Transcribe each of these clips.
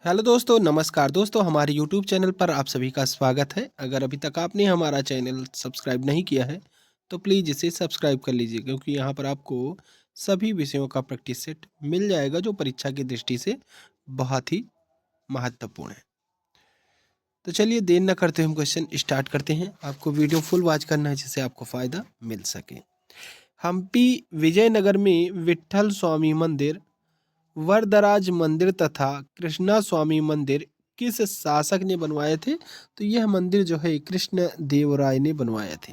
Hello दोस्तों, नमस्कार दोस्तों। हमारे यूट्यूब चैनल पर आप सभी का स्वागत है। अगर अभी तक आपने हमारा चैनल सब्सक्राइब नहीं किया है तो प्लीज़ इसे सब्सक्राइब कर लीजिए, क्योंकि यहाँ पर आपको सभी विषयों का प्रैक्टिस सेट मिल जाएगा जो परीक्षा की दृष्टि से बहुत ही महत्वपूर्ण है। तो चलिए देर न करते हम क्वेश्चन स्टार्ट करते हैं। आपको वीडियो फुल वॉच करना है जिससे आपको फ़ायदा मिल सके। हम्पी विजयनगर में विट्ठल स्वामी मंदिर, वरदराज मंदिर तथा कृष्णा स्वामी मंदिर किस शासक ने बनवाए थे? तो यह मंदिर जो है कृष्ण देव राय ने बनवाए थे।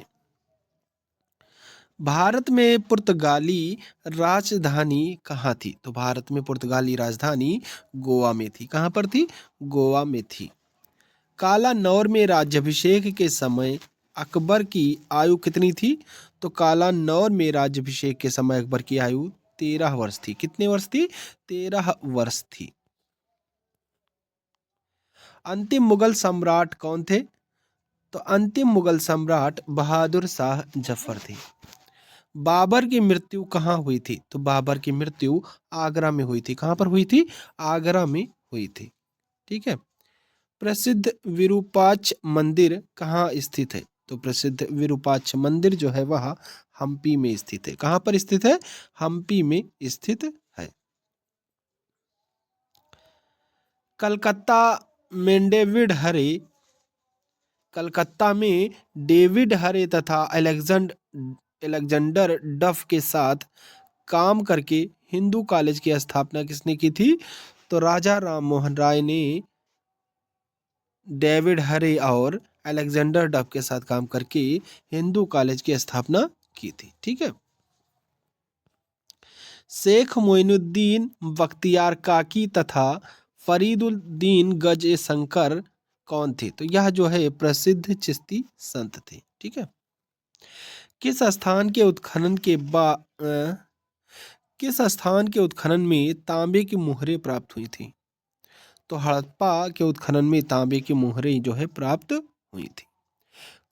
भारत में पुर्तगाली राजधानी कहाँ थी? तो भारत में पुर्तगाली राजधानी गोवा में थी। कहाँ पर थी? गोवा में थी। कालानौर में राज्याभिषेक के समय अकबर की आयु कितनी थी? तो कालानौर में राज्याभिषेक के समय अकबर की आयु 13 वर्ष थी। कितने वर्ष थी? 13 वर्ष थी। अंतिम मुगल सम्राट कौन थे? तो अंतिम मुगल सम्राट बहादुर शाह जफर थे। बाबर की मृत्यु कहाँ हुई थी? तो बाबर की मृत्यु आगरा में हुई थी। कहाँ पर हुई थी? आगरा में हुई थी। ठीक है। प्रसिद्ध विरूपाक्ष मंदिर कहाँ स्थित है? तो प्रसिद्ध विरूपाक्ष मंदिर जो है वह हम्पी में स्थित है। कहाँ पर स्थित है? हम्पी में स्थित है। कलकत्ता में डेविड हरे कलकत्ता में डेविड हरे तथा अलेक्जेंडर डफ के साथ काम करके हिंदू कॉलेज की स्थापना किसने की थी? तो राजा राम मोहन राय ने डेविड हरे और अलेक्जेंडर डफ के साथ काम करके हिंदू कॉलेज की स्थापना की थी। ठीक है। शेख मोइनुद्दीन बख्तियार काकी तथा फरीदुद्दीन गज शंकर कौन थे? तो यह जो है प्रसिद्ध चिश्ती संत थे। ठीक है। किस स्थान के उत्खनन के किस स्थान के उत्खनन में तांबे की मुहरें प्राप्त हुई थी? तो हड़प्पा के उत्खनन में तांबे की मुहरें जो है प्राप्त हुई थी।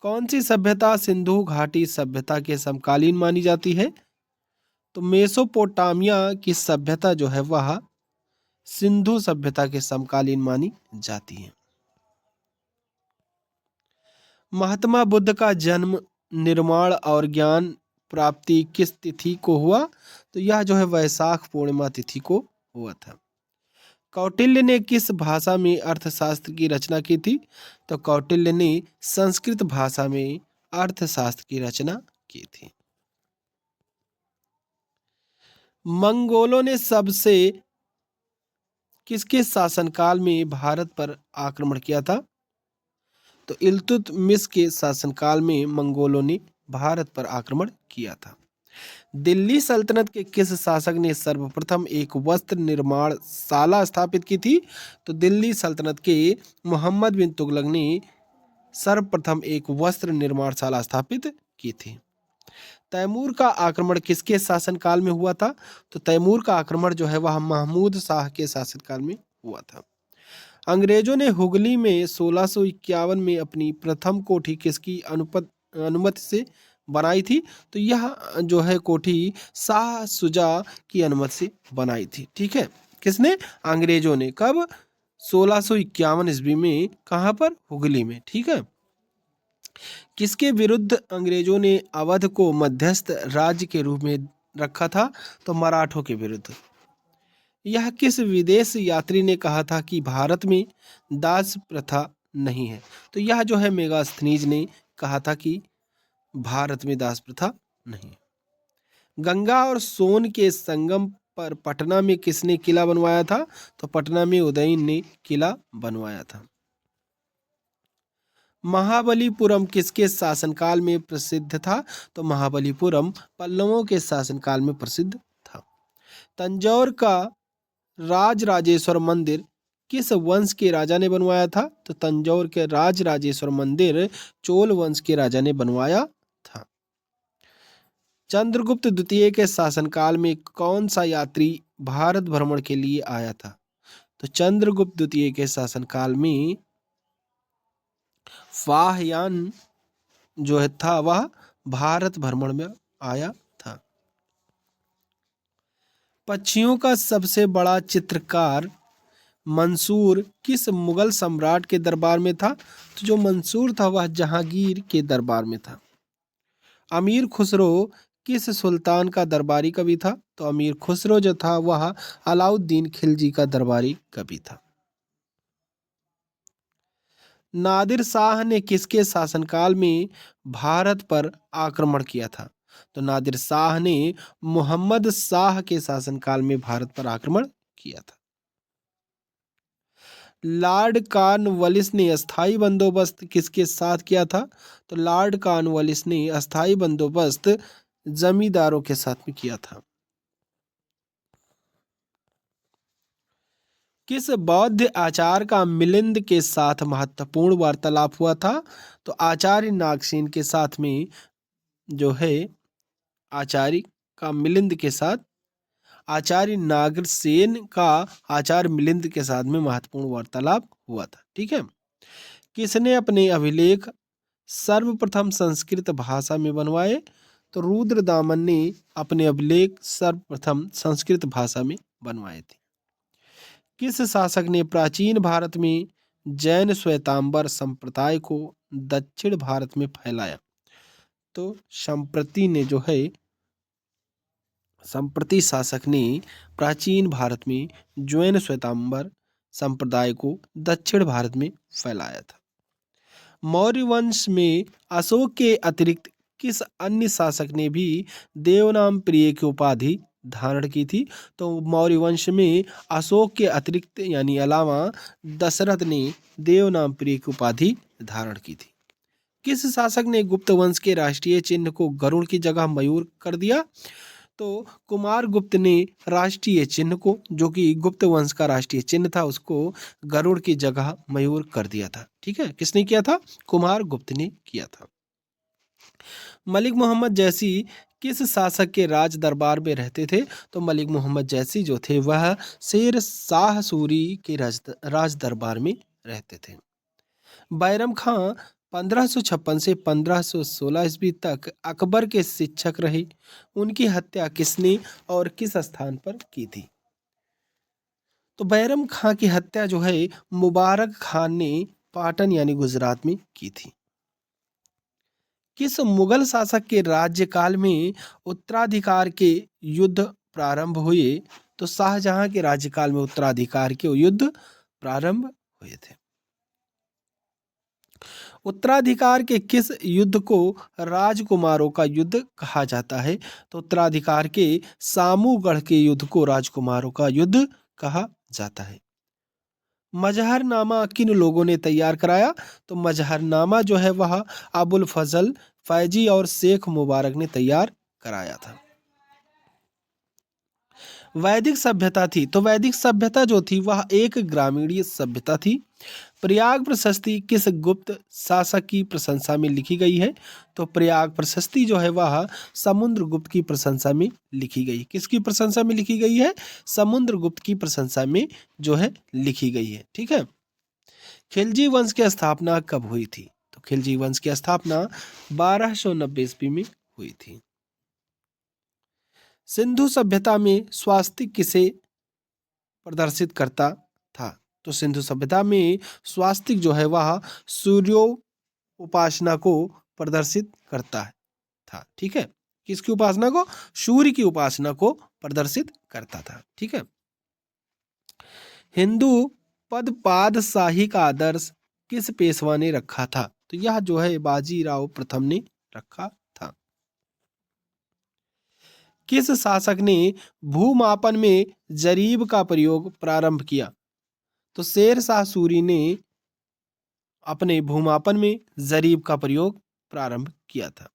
कौन सी सभ्यता सिंधु घाटी सभ्यता के समकालीन मानी जाती है? तो मेसोपोटामिया की सभ्यता जो है वह सिंधु सभ्यता के समकालीन मानी जाती है। महात्मा बुद्ध का जन्म, निर्माण और ज्ञान प्राप्ति किस तिथि को हुआ? तो यह जो है वैशाख पूर्णिमा तिथि को हुआ था। कौटिल्य ने किस भाषा में अर्थशास्त्र की रचना की थी? तो कौटिल्य ने संस्कृत भाषा में अर्थशास्त्र की रचना की थी। मंगोलों ने सबसे किसके शासनकाल में भारत पर आक्रमण किया था? तो इल्तुतमिश के शासनकाल में मंगोलों ने भारत पर आक्रमण किया था। दिल्ली सल्तनत के किस शासक ने सर्वप्रथम एक वस्त्र निर्माण शाला स्थापित की थी? तो दिल्ली सल्तनत के मोहम्मद बिन तुगलक ने सर्वप्रथम एक वस्त्र निर्माणशाला स्थापित की थी। तैमूर का आक्रमण किसके शासनकाल में हुआ था? तो तैमूर का आक्रमण जो है वह महमूद शाह के शासनकाल में हुआ था। अंग्रेजों ने हुगली में 1651 में अपनी प्रथम कोठी किसकी अनुमति से बनाई थी? तो यह जो है कोठी शाह सुजा की अनुमति से बनाई थी। ठीक है। किसने? अंग्रेजों ने। कब? 1651 ईस्वी में। कहाँ पर? हुगली में। ठीक है। किसके विरुद्ध अंग्रेजों ने अवध को मध्यस्थ राज्य के रूप में रखा था? तो मराठों के विरुद्ध। यह किस विदेश यात्री ने कहा था कि भारत में दास प्रथा नहीं है? तो यह जो है मेगास्थनीज ने कहा था कि भारत में दास प्रथा नहीं है। गंगा और सोन के संगम पर पटना में किसने किला बनवाया था? तो पटना में उदयन ने किला बनवाया था। महाबलीपुरम किसके शासनकाल में प्रसिद्ध था? तो महाबलीपुरम पल्लवों के शासनकाल में प्रसिद्ध था। तंजौर का राजराजेश्वर मंदिर किस वंश के राजा ने बनवाया था? तो तंजौर के राजराजेश्वर मंदिर चोल वंश के राजा ने बनवाया था। चंद्रगुप्त द्वितीय के शासनकाल में कौन सा यात्री भारत भ्रमण के लिए आया था? तो चंद्रगुप्त द्वितीय के शासनकाल में फाहयान जो है था वह भारत भ्रमण में आया था। पक्षियों का सबसे बड़ा चित्रकार मंसूर किस मुगल सम्राट के दरबार में था? तो जो मंसूर था वह जहांगीर के दरबार में था। अमीर खुसरो किस सुल्तान का दरबारी कवि था? तो अमीर खुसरो जो था वह अलाउद्दीन खिलजी का दरबारी कवि था। नादिर शाह ने किसके शासनकाल में भारत पर आक्रमण किया था? तो नादिर शाह ने मोहम्मद शाह के शासनकाल में भारत पर आक्रमण किया था। लॉर्ड कॉर्नवालिस ने अस्थाई बंदोबस्त किसके साथ किया था? तो लॉर्ड कॉर्नवालिस ने अस्थाई बंदोबस्त जमींदारों के साथ में किया था। किस बौद्ध आचार्य का मिलिंद के साथ महत्वपूर्ण वार्तालाप हुआ था? तो आचार्य नागसेन के साथ में जो है आचार्य का मिलिंद के साथ आचार्य नागसेन का आचार्य मिलिंद के साथ में महत्वपूर्ण वार्तालाप हुआ था। ठीक है। किसने अपने अभिलेख सर्वप्रथम संस्कृत भाषा में बनवाए? तो रुद्रदामन ने अपने अभिलेख सर्वप्रथम संस्कृत भाषा में बनवाए थे। किस शासक ने प्राचीन भारत में जैन श्वेतांबर संप्रदाय को दक्षिण भारत में फैलाया? तो संप्रति शासक ने प्राचीन भारत में जैन श्वेतांबर संप्रदाय को दक्षिण भारत में फैलाया था। मौर्य वंश में अशोक के अतिरिक्त किस अन्य शासक ने भी देवनाम प्रिय की उपाधि धारण की थी? तो मौर्य वंश में अशोक के अतिरिक्त यानी अलावा दशरथ ने देवनाम प्रिय की उपाधि धारण की थी। किस शासक ने गुप्त वंश के राष्ट्रीय चिन्ह को गरुड़ की जगह मयूर कर दिया? तो कुमार गुप्त ने राष्ट्रीय चिन्ह को, जो कि गुप्त वंश का राष्ट्रीय चिन्ह था, उसको गरुड़ की जगह मयूर कर दिया था। ठीक है। किसने किया था? कुमार गुप्त ने किया था। मलिक मोहम्मद जैसी किस शासक के राज दरबार में रहते थे? तो मलिक मोहम्मद जैसी जो थे वह शेर शाह सूरी के राज दरबार में रहते थे। बैरम खां 1556 से 1516 ईस्वी तक अकबर के शिक्षक रहे। उनकी हत्या किसने और किस स्थान पर की थी? तो बैरम खां की हत्या जो है मुबारक खान ने पाटन यानी गुजरात में की थी। किस मुगल शासक के राज्यकाल में उत्तराधिकार के युद्ध प्रारंभ हुए? तो शाहजहां के राज्यकाल में उत्तराधिकार के युद्ध प्रारंभ हुए थे। उत्तराधिकार के किस युद्ध को राजकुमारों का युद्ध कहा जाता है? तो उत्तराधिकार के सामूगढ़ के युद्ध को राजकुमारों का युद्ध कहा जाता है। मजहरनामा किन लोगों ने तैयार कराया? तो मजहरनामा जो है वह अबुल फजल फैजी और शेख मुबारक ने तैयार कराया था। वैदिक सभ्यता थी, तो वैदिक सभ्यता जो थी वह एक ग्रामीण सभ्यता थी। प्रयाग प्रशस्ति किस गुप्त शासक की प्रशंसा में लिखी गई है? तो प्रयाग प्रशस्ति जो है वह समुद्रगुप्त की प्रशंसा में लिखी गई। किसकी प्रशंसा में लिखी गई है? समुद्रगुप्त की प्रशंसा में जो है लिखी गई है। ठीक है। खिलजी वंश की स्थापना कब हुई थी? तो खिलजी वंश की स्थापना 1290 ईस्वी में हुई थी। सिंधु सभ्यता में स्वास्तिक किसे प्रदर्शित करता था? तो सिंधु सभ्यता में स्वास्तिक जो है वह सूर्यो उपासना को प्रदर्शित करता है था। ठीक है। किसकी उपासना को? सूर्य की उपासना को प्रदर्शित करता था। ठीक है। हिंदू पदपादशाही का आदर्श किस पेशवा ने रखा था? तो यह जो है बाजीराव प्रथम ने रखा था। किस शासक ने भूमापन में जरीब का प्रयोग प्रारंभ किया? तो शेर शाह सूरी ने अपने भूमापन में जरीब का प्रयोग प्रारंभ किया था।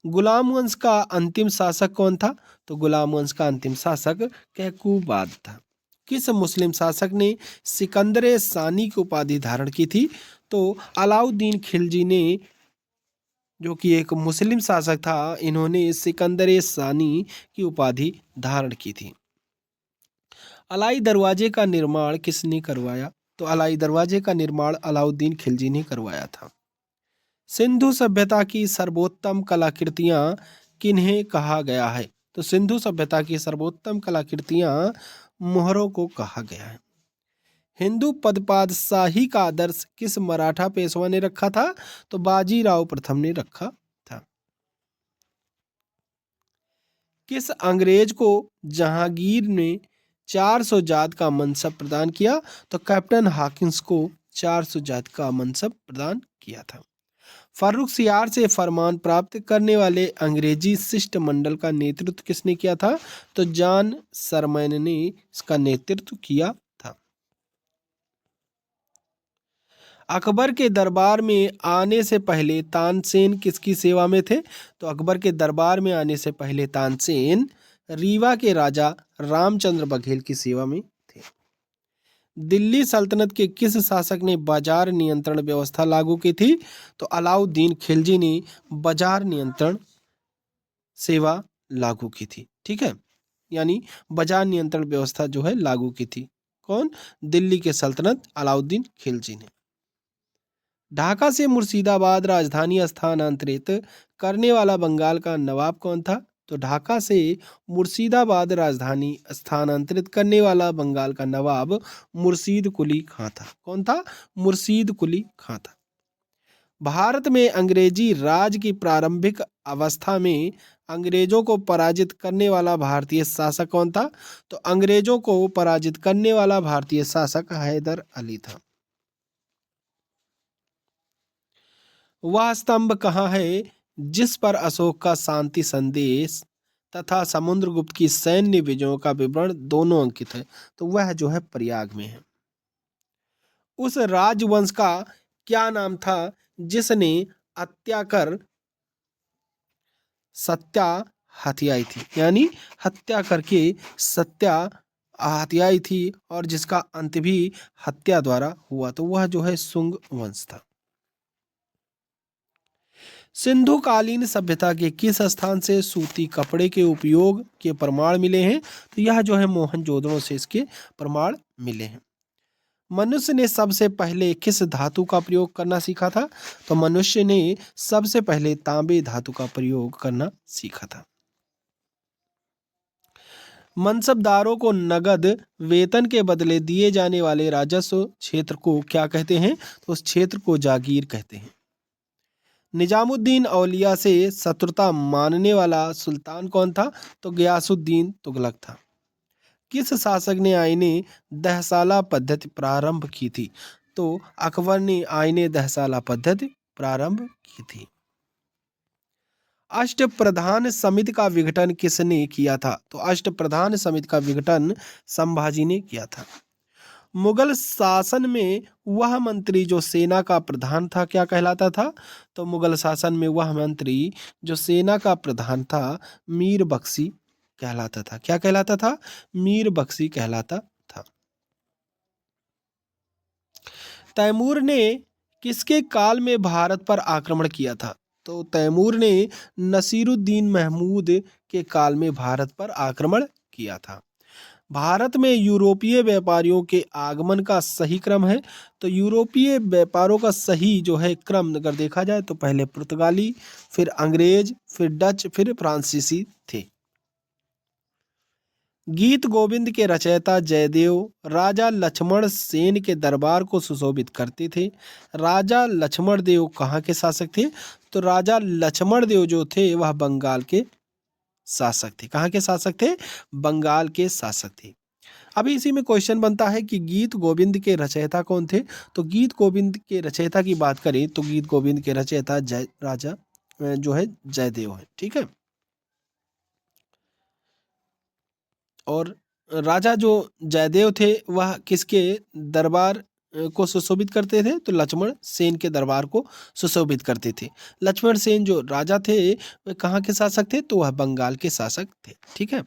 गुलाम वंश का अंतिम शासक कौन था? तो गुलाम वंश का अंतिम शासक कैकूबाद था। किस मुस्लिम शासक ने सिकंदर सानी की उपाधि धारण की थी? तो अलाउद्दीन खिलजी ने, जो कि एक मुस्लिम शासक था, इन्होंने सिकंदर सानी की उपाधि धारण की थी। अलाई दरवाजे का निर्माण किसने करवाया? तो अलाई दरवाजे का निर्माण अलाउद्दीन खिलजी ने करवाया था। सिंधु सभ्यता की सर्वोत्तम कलाकृतियां किन्हें कहा गया है? तो सिंधु सभ्यता की सर्वोत्तम कलाकृतियां मोहरों को कहा गया है। हिंदू पदपादशाही का आदर्श किस मराठा पेशवा ने रखा था? तो बाजीराव प्रथम ने रखा था। किस अंग्रेज को जहांगीर ने 400 जात का मनसब प्रदान किया? तो कैप्टन हॉकिंस को 400 जात का मनसब प्रदान किया था। फारूक सियार से फरमान प्राप्त करने वाले अंग्रेजी शिष्टमंडल का नेतृत्व किसने किया था? तो जॉन सरमैन ने इसका नेतृत्व किया था। अकबर के दरबार में आने से पहले तानसेन किसकी सेवा में थे? तो अकबर के दरबार में आने से पहले तानसेन रीवा के राजा रामचंद्र बघेल की सेवा में थे। दिल्ली सल्तनत के किस शासक ने बाजार नियंत्रण व्यवस्था लागू की थी? तो अलाउद्दीन खिलजी ने बाजार नियंत्रण सेवा लागू की थी। ठीक है, यानी बाजार नियंत्रण व्यवस्था जो है लागू की थी। कौन? दिल्ली के सल्तनत अलाउद्दीन खिलजी ने। ढाका से मुर्शिदाबाद राजधानी स्थानांतरित करने वाला बंगाल का नवाब कौन था? तो ढाका से मुर्शिदाबाद राजधानी स्थानांतरित करने वाला बंगाल का नवाब मुर्शीद कुली खां था। कौन था? मुर्शीद कुली खां था। भारत में अंग्रेजी राज की प्रारंभिक अवस्था में अंग्रेजों को पराजित करने वाला भारतीय शासक कौन था? तो अंग्रेजों को पराजित करने वाला भारतीय शासक हैदर अली था। वह स्तंभ कहाँ है जिस पर अशोक का शांति संदेश तथा समुद्रगुप्त की सैन्य विजयों का विवरण दोनों अंकित है? तो वह जो है प्रयाग में है। उस राजवंश का क्या नाम था जिसने हत्या कर सत्या हथियाई थी? यानी हत्या करके सत्या हथियाई थी और जिसका अंत भी हत्या द्वारा हुआ, तो वह जो है शुंग वंश था। सिंधु कालीन सभ्यता के किस स्थान से सूती कपड़े के उपयोग के प्रमाण मिले हैं? तो यह जो है मोहनजोदड़ो से इसके प्रमाण मिले हैं। मनुष्य ने सबसे पहले किस धातु का प्रयोग करना सीखा था? तो मनुष्य ने सबसे पहले तांबे धातु का प्रयोग करना सीखा था। मनसबदारों को नगद वेतन के बदले दिए जाने वाले राजस्व क्षेत्र को क्या कहते हैं? तो उस क्षेत्र को जागीर कहते हैं। निजामुद्दीन औलिया से शत्रुता मानने वाला सुल्तान कौन था? तो गयासुद्दीन तुगलक था। किस शासक ने आईने दहसाला पद्धति प्रारंभ की थी? तो अकबर ने आईने दहसाला पद्धति प्रारंभ की थी। अष्टप्रधान समिति का विघटन किसने किया था? तो अष्टप्रधान समिति का विघटन संभाजी ने किया था। मुगल शासन में वह मंत्री जो सेना का प्रधान था क्या कहलाता था? तो मुगल शासन में वह मंत्री जो सेना का प्रधान था मीर बख्शी कहलाता था। क्या कहलाता था? मीर बख्शी कहलाता था। तैमूर ने किसके काल में भारत पर आक्रमण किया था? तो तैमूर ने नसीरुद्दीन महमूद के काल में भारत पर आक्रमण किया था। भारत में यूरोपीय व्यापारियों के आगमन का सही क्रम है? तो यूरोपीय व्यापारों का सही जो है क्रम अगर देखा जाए तो पहले पुर्तगाली, फिर अंग्रेज, फिर डच, फिर फ्रांसीसी थे। गीत गोविंद के रचयिता जयदेव राजा लक्ष्मण सेन के दरबार को सुशोभित करते थे। राजा लक्ष्मण देव कहाँ के शासक थे? तो राजा लक्ष्मण देव जो थे वह बंगाल के शासक थे। कहाँ के शासक थे? बंगाल के शासक थे। अभी इसी में क्वेश्चन बनता है कि गीत गोविंद के रचयिता कौन थे? तो गीत गोविंद के रचयिता की बात करें तो गीत गोविंद के रचयिता राजा जो है जयदेव है। ठीक है, और राजा जो जयदेव थे वह किसके दरबार को सुशोभित करते थे? तो लक्ष्मण सेन के दरबार को सुशोभित करते थे। लक्ष्मण सेन जो राजा थे वे कहाँ के शासक थे? तो वह बंगाल के शासक थे। ठीक है,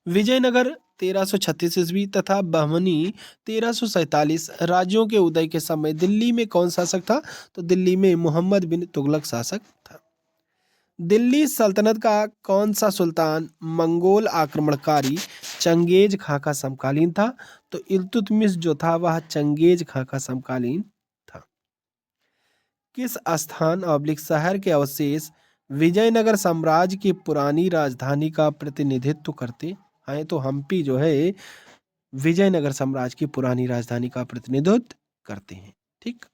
विजयनगर 1336 ईस्वी तथा बहमनी 1347 राज्यों के उदय के समय दिल्ली में कौन शासक था? तो दिल्ली में मोहम्मद बिन तुगलक शासक था। दिल्ली सल्तनत का कौन सा सुल्तान मंगोल आक्रमणकारी चंगेज खां का समकालीन था? तो इल्तुतमिश जो था वह चंगेज खां का समकालीन था। किस स्थान ऑब्लिक शहर के अवशेष विजयनगर साम्राज्य की पुरानी राजधानी का प्रतिनिधित्व करते हैं? तो हम्पी जो है विजयनगर साम्राज्य की पुरानी राजधानी का प्रतिनिधित्व करते हैं। ठीक।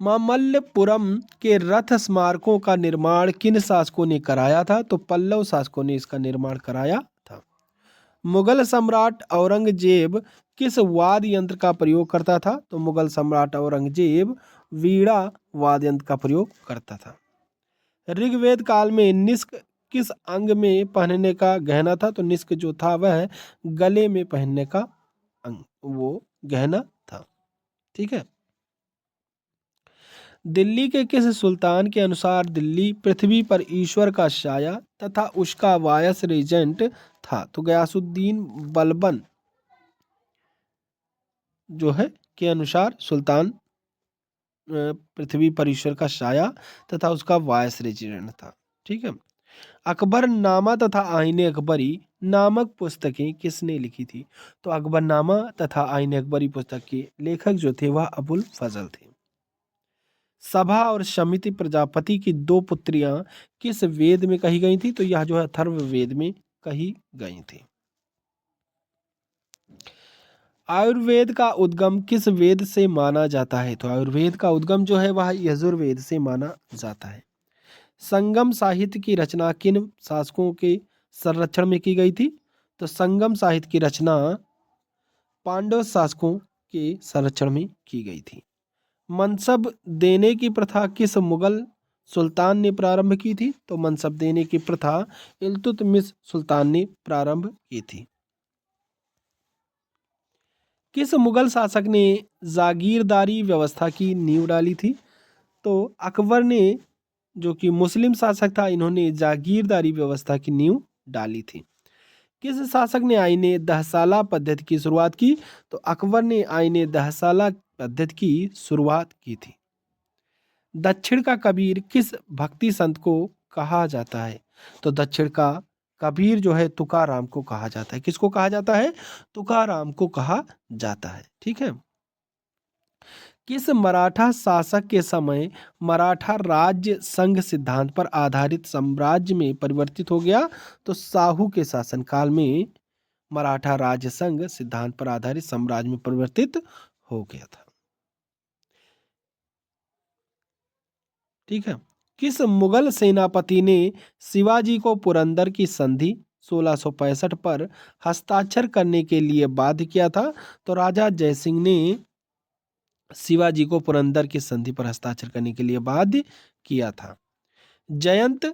मामल्लपुरम के रथ स्मारकों का निर्माण किन शासकों ने कराया था? तो पल्लव शासकों ने इसका निर्माण कराया था। मुगल सम्राट औरंगजेब किस वाद्य यंत्र का प्रयोग करता था? तो मुगल सम्राट औरंगजेब वीणा वाद्य यंत्र का प्रयोग करता था। ऋग्वेद काल में निष्क किस अंग में पहनने का गहना था? तो निष्क जो था वह गले में पहनने का अंग वो गहना था। ठीक है। दिल्ली के किस सुल्तान के अनुसार दिल्ली पृथ्वी पर ईश्वर का साया तथा उसका वायस रेजेंट था? तो गयासुद्दीन बलबन जो है के अनुसार सुल्तान पृथ्वी पर ईश्वर का साया तथा उसका वायस रेजिडेंट था। ठीक है। अकबरनामा तथा आईने अकबरी नामक पुस्तकें किसने लिखी थी? तो अकबरनामा तथा आईने अकबरी पुस्तक के लेखक जो थे वह अबुल फजल थे। सभा और समिति प्रजापति की दो पुत्रियां किस वेद में कही गई थी? तो यह जो है अथर्ववेद में कही गई थी। आयुर्वेद का उद्गम किस वेद से माना जाता है? तो आयुर्वेद का उद्गम जो है वह यजुर्वेद से माना जाता है। संगम साहित्य की रचना किन शासकों के संरक्षण में की गई थी? तो संगम साहित्य की रचना पांडव शासकों के संरक्षण में की गई थी। मनसब देने की प्रथा किस मुगल सुल्तान ने प्रारंभ की थी? तो मनसब देने की प्रथा इल्तुतमिश सुल्तान ने प्रारंभ की थी। किस मुगल शासक ने जागीरदारी व्यवस्था की नींव डाली थी? तो अकबर ने जो कि मुस्लिम शासक था, इन्होंने जागीरदारी व्यवस्था की नींव डाली थी। किस शासक ने आईने दहसाला पद्धति की शुरुआत की? तो अकबर ने आईने दहसाला पद्धति की शुरुआत की थी। दक्षिण का कबीर किस भक्ति संत को कहा जाता है? तो दक्षिण का कबीर जो है तुकाराम को कहा जाता है। किसको कहा जाता है? तुकाराम को कहा जाता है। ठीक है। किस मराठा शासक के समय मराठा राज्य संघ सिद्धांत पर आधारित साम्राज्य में परिवर्तित हो गया? तो शाहू के शासनकाल में मराठा राज्य संघ सिद्धांत पर आधारित साम्राज्य में परिवर्तित हो गया था। ठीक है। किस मुगल सेनापति ने शिवाजी को पुरंदर की संधि 1665 पर हस्ताक्षर करने के लिए बाध्य किया था? तो राजा जयसिंह ने शिवाजी को पुरंदर की संधि पर हस्ताक्षर करने के लिए बाध्य किया था। जयंत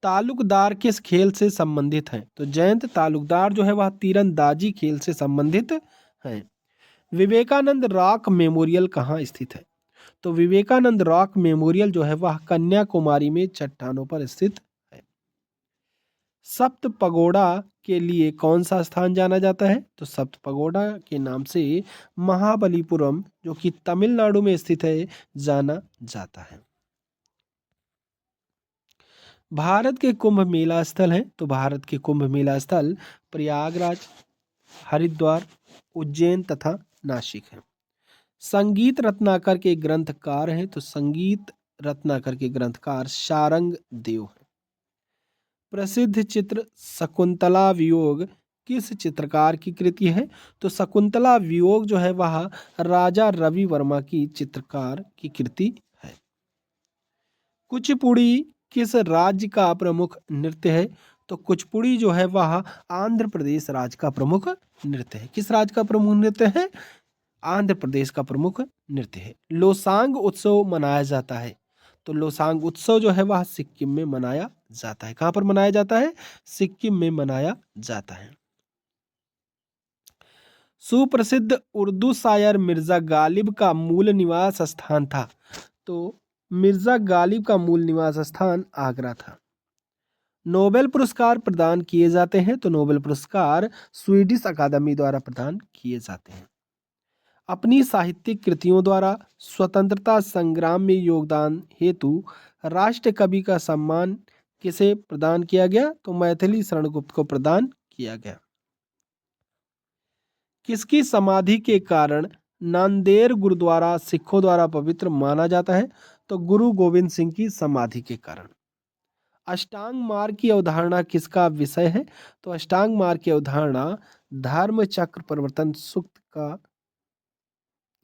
तालुकदार किस खेल से संबंधित है? तो जयंत तालुकदार जो है वह तीरंदाजी खेल से संबंधित है। विवेकानंद रॉक मेमोरियल कहाँ स्थित है? तो विवेकानंद रॉक मेमोरियल जो है वह कन्याकुमारी में चट्टानों पर स्थित है। सप्त पगोड़ा के लिए कौन सा स्थान जाना जाता है? तो सप्त पगोड़ा के नाम से महाबलीपुरम जो कि तमिलनाडु में स्थित है जाना जाता है। भारत के कुंभ मेला स्थल हैं। तो भारत के कुंभ मेला स्थल प्रयागराज, हरिद्वार, उज्जैन तथा नासिक है। संगीत रत्नाकर के ग्रंथकार हैं। तो संगीत रत्नाकर के ग्रंथकार शारंग देव हैं। प्रसिद्ध चित्र शकुंतला वियोग किस चित्रकार की कृति है? तो शकुंतला वियोग जो है वह राजा रवि वर्मा की चित्रकार की कृति है। कुचिपुड़ी किस राज्य का प्रमुख नृत्य है? तो कुचिपुड़ी जो है वह आंध्र प्रदेश राज्य का प्रमुख नृत्य है। किस राज्य का प्रमुख नृत्य है? आंध्र प्रदेश का प्रमुख नृत्य है। लोसांग उत्सव मनाया जाता है। तो लोसांग उत्सव जो है वह सिक्किम में मनाया जाता है। कहां पर मनाया जाता है? सिक्किम में मनाया जाता है। सुप्रसिद्ध उर्दू शायर मिर्जा गालिब का मूल निवास स्थान था। तो मिर्जा गालिब का मूल निवास स्थान आगरा था। नोबेल पुरस्कार प्रदान किए जाते हैं। तो नोबेल पुरस्कार स्वीडिश अकादमी द्वारा प्रदान किए जाते हैं। अपनी साहित्यिक कृतियों द्वारा स्वतंत्रता संग्राम में योगदान हेतु राष्ट्र कवि का सम्मान किसे प्रदान किया गया? तो मैथिली शरण गुप्त को प्रदान किया गया। किसकी समाधि के कारण नांदेड़ गुरुद्वारा सिखों द्वारा पवित्र माना जाता है? तो गुरु गोविंद सिंह की समाधि के कारण। अष्टांग मार्ग की अवधारणा किसका विषय है? तो अष्टांग मार्ग की अवधारणा धर्म चक्र प्रवर्तन सूक्त का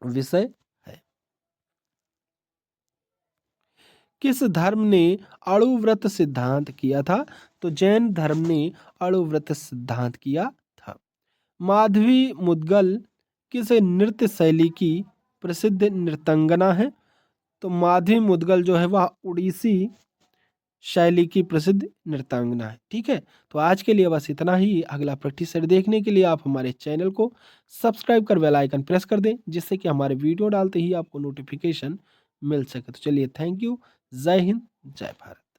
विषय है। किस धर्म ने अणुव्रत सिद्धांत किया था? तो जैन धर्म ने अणुव्रत सिद्धांत किया था। माधवी मुद्गल किस नृत्य शैली की प्रसिद्ध नृतंगना है? तो माधवी मुद्गल जो है वह उड़ीसी शैली की प्रसिद्ध नृत्यांगना है। ठीक है, तो आज के लिए बस इतना ही। अगला प्रैक्टिस सेट देखने के लिए आप हमारे चैनल को सब्सक्राइब कर बेल आइकन प्रेस कर दें, जिससे कि हमारे वीडियो डालते ही आपको नोटिफिकेशन मिल सके। तो चलिए, थैंक यू। जय हिंद, जय भारत।